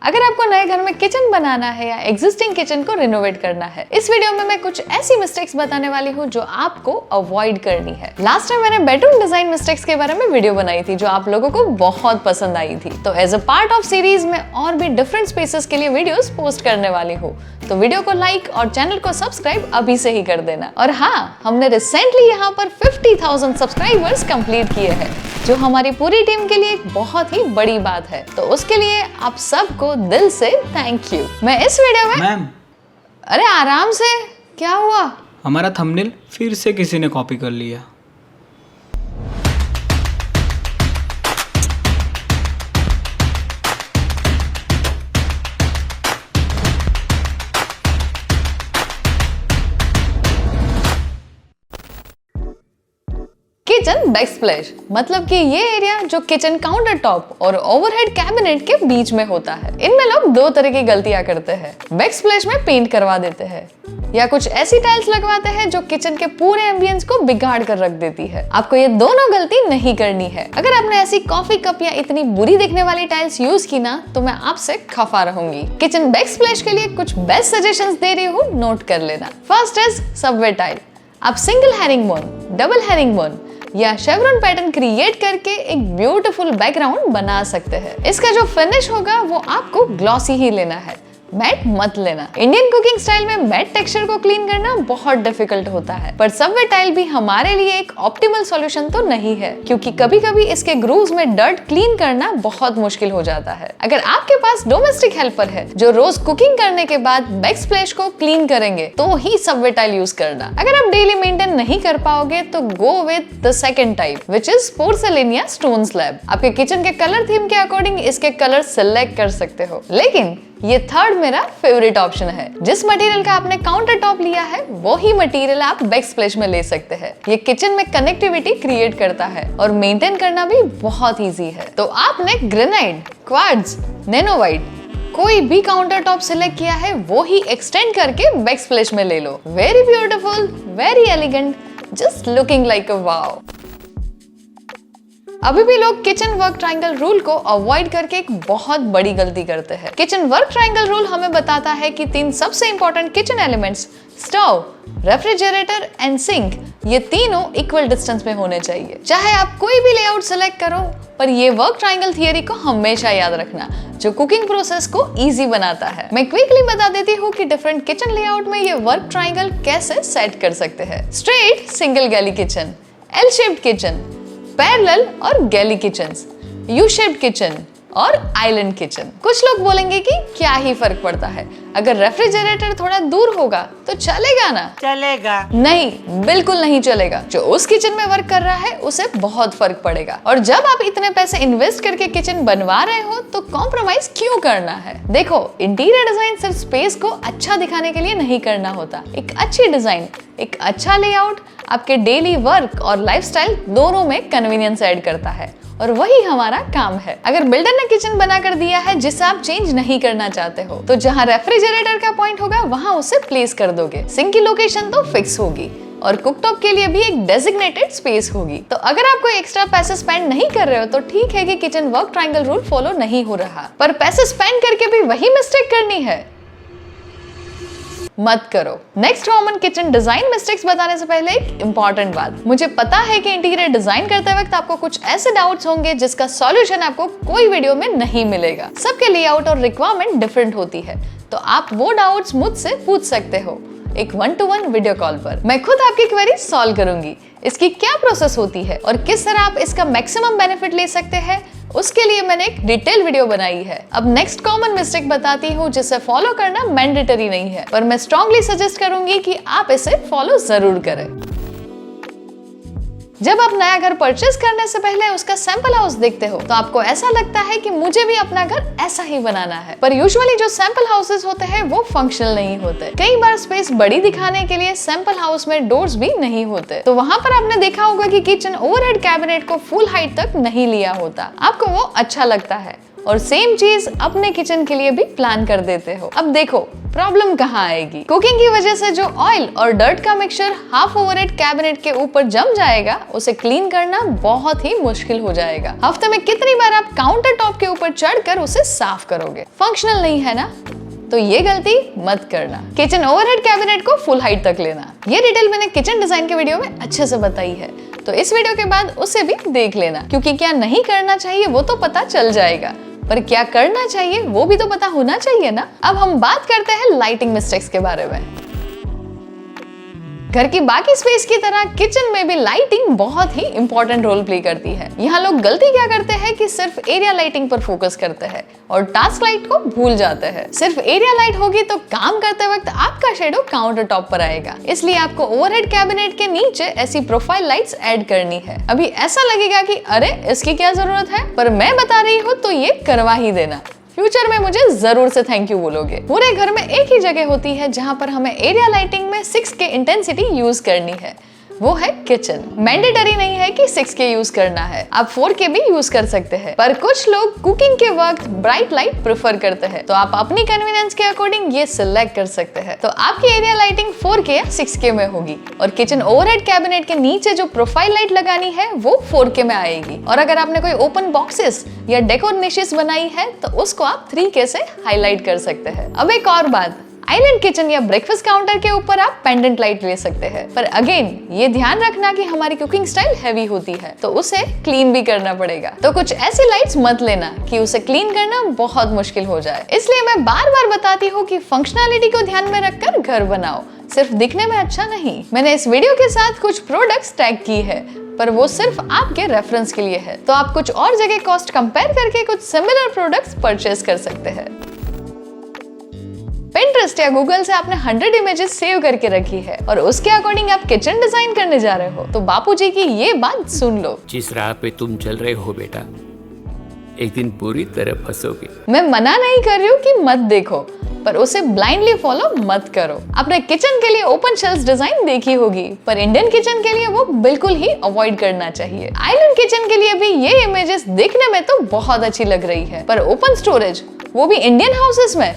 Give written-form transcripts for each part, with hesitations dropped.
अगर आपको नए घर में किचन बनाना है या एग्जिस्टिंग किचन को रिनोवेट करना है, इस वीडियो में मैं कुछ ऐसी मिस्टेक्स बताने वाली हूँ जो आपको अवॉइड करनी है। लास्ट टाइम मैंने बेडरूम डिजाइन मिस्टेक्स के बारे में वीडियो बनाई थी जो आप लोगों को बहुत पसंद आई थी। तो as a part of series में और भी डिफरेंट स्पेसेस के लिए वीडियोस पोस्ट करने वाली हूँ, तो वीडियो को लाइक और चैनल को सब्सक्राइब अभी से ही कर देना। और हाँ, हमने रिसेंटली यहाँ पर 50,000 सब्सक्राइबर्स कंप्लीट किए हैं, जो हमारी पूरी टीम के लिए एक बहुत ही बड़ी बात है। तो उसके लिए आप सबको दिल से थैंक यू। मैं इस वीडियो में मैम, अरे आराम से, क्या हुआ? हमारा थंबनेल फिर से किसी ने कॉपी कर लिया। किचन बैकस्प्लैश मतलब कि ये एरिया जो किचन काउंटर टॉप और ओवरहेड कैबिनेट के बीच में होता है। इनमें लोग दो तरह की गलतियां करते हैं। बैकस्प्लैश में पेंट करवा देते हैं या कुछ ऐसी टाइल्स लगवाते हैं जो किचन के पूरे एम्बियंस को बिगाड़ कर रख देती है। आपको ये दोनों गलती नहीं करनी है। अगर आपने ऐसी कॉफी कप या इतनी बुरी दिखने वाली टाइल्स यूज की ना, तो मैं आपसे खफा रहूंगी। किचन बैकस्प्लैश के लिए कुछ बेस्ट सजेशंस दे रही हूँ, नोट कर लेना। First is Subway tile. आप सिंगल हेरिंगबोन, डबल हेरिंगबोन या शेवरॉन पैटर्न क्रिएट करके एक ब्यूटीफुल बैकग्राउंड बना सकते हैं। इसका जो फिनिश होगा वो आपको ग्लॉसी ही लेना है, मैट मत लेना। इंडियन कुकिंग स्टाइल में मैट टेक्सचर को क्लीन करना बहुत डिफिकल्ट होता है, पर सबवे टाइल भी हमारे लिए एक ऑप्टिमल सॉल्यूशन तो नहीं है, क्योंकि कभी-कभी इसके ग्रूव्स में डर्ट क्लीन करना बहुत मुश्किल हो जाता है। अगर आपके पास डोमेस्टिक हेल्पर है जो रोज कुकिंग करने के बाद बैकस्प्लैश को क्लीन करेंगे, तो ही सबवे टाइल यूज करना। अगर आप डेली मेंटेन नहीं कर पाओगे तो go with the second type, which is पोर्सेलिन या स्टोन स्लैब। आपके किचन के कलर थीम के अकॉर्डिंग इसके कलर सिलेक्ट कर सकते हो, लेकिन ये थर्ड मेरा फेवरेट ऑप्शन है। जिस मटेरियल का आपने काउंटर टॉप लिया है, वो ही मटेरियल आप बैकस्प्लैश में ले सकते हैं। ये किचन में कनेक्टिविटी क्रिएट करता है और मेंटेन करना भी बहुत इजी है। तो आपने ग्रेनाइट, क्वार्ट्ज, नैनोवाइट कोई भी काउंटर टॉप सिलेक्ट किया है, वो ही एक्सटेंड करके बैकस्प्लैश में ले लो। Very beautiful, very elegant, just looking like a wow. अभी भी लोग किचन वर्क ट्रायंगल रूल को अवॉइड करके एक बहुत बड़ी गलती करते हैं। किचन वर्क ट्रायंगल रूल हमें बताता है कि 3 सबसे important kitchen elements, stove, refrigerator and sink, ये तीनों इक्वल डिस्टेंस में होने चाहिए। चाहे आप कोई भी लेआउट सेलेक्ट करो, पर ये वर्क ट्रायंगल थियरी को हमेशा याद रखना, जो कुकिंग प्रोसेस को इजी बनाता है। मैं क्विकली बता देती हूँ कि डिफरेंट किचन लेआउट में ये वर्क ट्रायंगल कैसे सेट कर सकते हैं। Straight single galley kitchen, L shaped kitchen, parallel और galley kitchens, U shaped kitchen और आइलैंड किचन। कुछ लोग बोलेंगे कि क्या ही फर्क पड़ता है, अगर रेफ्रिजरेटर थोड़ा दूर होगा तो चलेगा ना? चलेगा नहीं, बिल्कुल नहीं चलेगा। जो उस किचन में वर्क कर रहा है उसे बहुत फर्क पड़ेगा। और जब आप इतने पैसे इन्वेस्ट करके किचन बनवा रहे हो तो कॉम्प्रोमाइज क्यों करना है? देखो, इंटीरियर डिजाइन सिर्फ स्पेस को अच्छा दिखाने के लिए नहीं करना होता। एक अच्छी डिजाइन, एक अच्छा लेआउट आपके डेली वर्क और लाइफस्टाइल दोनों में कन्वीनियंस ऐड करता है, और वही हमारा काम है। अगर बिल्डर ने किचन बना कर दिया है जिसे आप चेंज नहीं करना चाहते हो, तो जहां रेफ्रिजरेटर का पॉइंट होगा वहां उसे प्लेस कर दोगे। सिंक की लोकेशन तो फिक्स होगी और कुकटॉप के लिए भी एक डेजिग्नेटेड स्पेस होगी। तो अगर आप कोई एक्स्ट्रा पैसे स्पेंड नहीं कर रहे हो तो ठीक है कि kitchen work triangle rule follow नहीं हो रहा, पर पैसे स्पेंड करके भी वही मिस्टेक करनी है, मत करो। Next common kitchen design mistakes बताने से पहले एक इंपॉर्टेंट बात, मुझे पता है कि इंटीरियर डिजाइन करते वक्त आपको कुछ ऐसे डाउट्स होंगे जिसका सॉल्यूशन आपको कोई वीडियो में नहीं मिलेगा। सबके लेआउट और रिक्वायरमेंट डिफरेंट होती है, तो आप वो डाउट्स मुझसे पूछ सकते हो एक 1-to-1 वीडियो कॉल पर। मैं खुद आपकी क्वेरी सॉल्व करूंगी। इसकी क्या प्रोसेस होती है और किस तरह आप इसका मैक्सिमम बेनिफिट ले सकते हैं, उसके लिए मैंने एक डिटेल वीडियो बनाई है। अब नेक्स्ट कॉमन मिस्टेक बताती हूँ जिसे फॉलो करना मैंडेटरी नहीं है, पर मैं स्ट्रांगली सजेस्ट करूंगी कि आप इसे फॉलो जरूर करें। जब आप नया घर परचेस करने से पहले उसका सैंपल हाउस देखते हो तो आपको ऐसा लगता है कि मुझे भी अपना घर ऐसा ही बनाना है, पर यूजुअली जो सैंपल हाउसेस होते हैं वो फंक्शनल नहीं होते। कई बार स्पेस बड़ी दिखाने के लिए सैंपल हाउस में डोर्स भी नहीं होते, तो वहां पर आपने देखा होगा कि किचन ओवरहेड कैबिनेट को फुल हाइट तक नहीं लिया होता। आपको वो अच्छा लगता है और सेम चीज अपने किचन के लिए भी प्लान कर देते हो। अब देखो प्रॉब्लम कहाँ आएगी। कुकिंग की वजह से जो ऑयल और डर्ट का मिक्सचर हाफ ओवरहेड कैबिनेट के ऊपर जम जाएगा, उसे क्लीन करना बहुत ही मुश्किल हो जाएगा। हफ्ते में कितनी बार आप काउंटर टॉप के ऊपर चढ़कर उसे साफ करोगे? फंक्शनल नहीं है ना, तो ये गलती मत करना। किचन ओवरहेड कैबिनेट को फुल हाइट तक लेना, ये डिटेल मैंने किचन डिजाइन के वीडियो में अच्छे से बताई है, तो इस वीडियो के बाद उसे भी देख लेना, क्योंकि क्या नहीं करना चाहिए वो तो पता चल जाएगा, पर क्या करना चाहिए वो भी तो पता होना चाहिए ना। अब हम बात करते हैं लाइटिंग मिस्टेक्स के बारे में। घर की बाकी स्पेस की तरह किचन में भी लाइटिंग बहुत ही इंपॉर्टेंट रोल प्ले करती है। यहाँ लोग गलती क्या करते हैं कि सिर्फ एरिया लाइटिंग पर फोकस करते हैं और टास्क लाइट को भूल जाते हैं। सिर्फ एरिया लाइट होगी तो काम करते वक्त आपका शेडो काउंटर टॉप पर आएगा, इसलिए आपको ओवरहेड कैबिनेट के नीचे ऐसी प्रोफाइल लाइट्स ऐड करनी है। अभी ऐसा लगेगा कि अरे इसकी क्या जरूरत है, पर मैं बता रही हूँ तो ये करवा ही देना। फ्यूचर में मुझे जरूर से थैंक यू बोलोगे। पूरे घर में एक ही जगह होती है जहां पर हमें एरिया लाइटिंग में 6K इंटेंसिटी यूज करनी है, वो है किचन। मैंडेटरी नहीं है कि 6K यूज करना है, आप 4K भी यूज कर सकते हैं, पर कुछ लोग कुकिंग के वक्त ब्राइट लाइट प्रेफर करते हैं, तो आप अपनी कन्वीनियंस के अकॉर्डिंग ये सिलेक्ट कर सकते हैं। तो आपकी एरिया लाइटिंग 4K या 6K में होगी और किचन ओवरहेड कैबिनेट के नीचे जो प्रोफाइल लाइट लगानी है वो 4K में आएगी। और अगर आपने कोई ओपन बॉक्सेस या डेकोर निशेस बनाई है तो उसको आप 3K से हाईलाइट कर सकते हैं। अब एक और बात, आइलैंड किचन या ब्रेकफास्ट काउंटर के ऊपर आप पेंडेंट लाइट ले सकते हैं, पर अगेन ये ध्यान रखना कि हमारी कुकिंग स्टाइल हैवी होती है तो उसे क्लीन भी करना पड़ेगा। तो कुछ ऐसी लाइट्स मत लेना कि उसे क्लीन करना बहुत मुश्किल हो जाए। इसलिए मैं बार बार बताती हूँ कि फंक्शनैलिटी को ध्यान में रखकर घर बनाओ, सिर्फ दिखने में अच्छा नहीं। मैंने इस वीडियो के साथ कुछ प्रोडक्ट्स टैग की है, पर वो सिर्फ आपके रेफरेंस के लिए है, तो आप कुछ और जगह कॉस्ट कंपेयर करके कुछ सिमिलर प्रोडक्ट्स परचेज कर सकते हैं। Pinterest या गूगल से आपने 100 इमेजेस सेव करके रखी है और उसके अकॉर्डिंग आप किचन डिजाइन करने जा रहे हो, तो बापूजी की ये बात सुन लो। जिस राह पे तुम चल रहे हो बेटा, एक दिन पूरी तरह फंसोगे। मैं मना नहीं कर रही हूँ कि मत देखो, पर उसे ब्लाइंडली फॉलो मत करो। आपने किचन के लिए ओपन शेल्फ डिजाइन देखी होगी, पर इंडियन किचन के लिए वो बिल्कुल ही अवॉइड करना चाहिए। आइलैंड किचन के लिए भी ये इमेजेस देखने में तो बहुत अच्छी लग रही है, पर ओपन स्टोरेज, वो भी इंडियन हाउसेस में,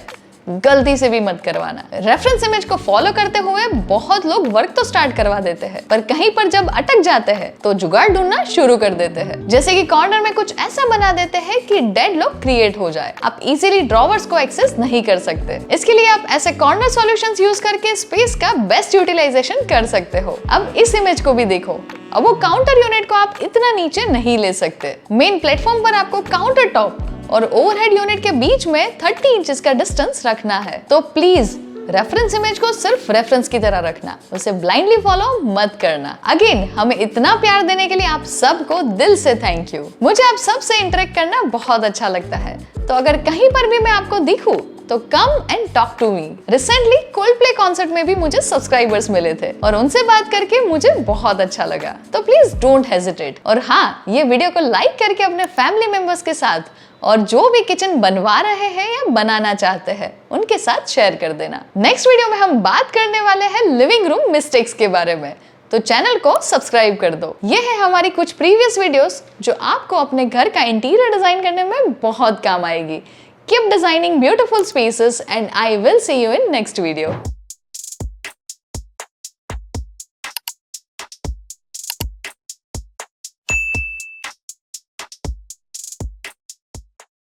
गलती से भी मत करवाना। रेफरेंस इमेज को फॉलो करते हुए बहुत लोग वर्क तो स्टार्ट करवा देते हैं, पर कहीं पर जब अटक जाते हैं तो जुगाड़ ढूंढना शुरू कर देते हैं। जैसे कि कॉर्नर में कुछ ऐसा बना देते हैं कि डेड लॉक क्रिएट हो जाए, आप इजीली ड्रॉवर्स को एक्सेस नहीं कर सकते। इसके लिए आप ऐसे कॉर्नर सॉल्यूशंस यूज करके स्पेस का बेस्ट यूटिलाइजेशन कर सकते हो। अब इस इमेज को भी देखो, अब वो काउंटर यूनिट को आप इतना नीचे नहीं ले सकते। मेन प्लेटफॉर्म पर आपको काउंटर टॉप और ओवरहेड यूनिट के बीच में 30 इंचेस का डिस्टेंस रखना है, तो प्लीज रेफरेंस इमेज को सिर्फ रेफरेंस की तरह रखना, उसे ब्लाइंडली फॉलो मत करना। अगेन, हमें इतना प्यार देने के लिए आप सबको दिल से थैंक यू। मुझे आप सबसे इंटरेक्ट करना बहुत अच्छा लगता है, तो अगर कहीं पर भी मैं आपको दिखूं तो come and talk to me. Recently Coldplay concert में भी मुझे सब्सक्राइबर्स मिले थे और उनसे बात करके मुझे बहुत अच्छा लगा, तो प्लीज डोंट हेजिटेट। और हाँ, ये वीडियो को लाइक करके अपने फैमिली मेंबर्स के साथ और जो भी किचन बनवा रहे हैं या बनाना चाहते हैं उनके साथ शेयर कर देना। नेक्स्ट वीडियो में हम बात करने वाले हैं लिविंग रूम मिस्टेक्स के बारे में, तो चैनल को सब्सक्राइब कर दो। ये है हमारी कुछ प्रीवियस वीडियोस जो आपको अपने घर का इंटीरियर डिजाइन करने में बहुत काम आएगी। Keep designing beautiful spaces and I will see you in next video.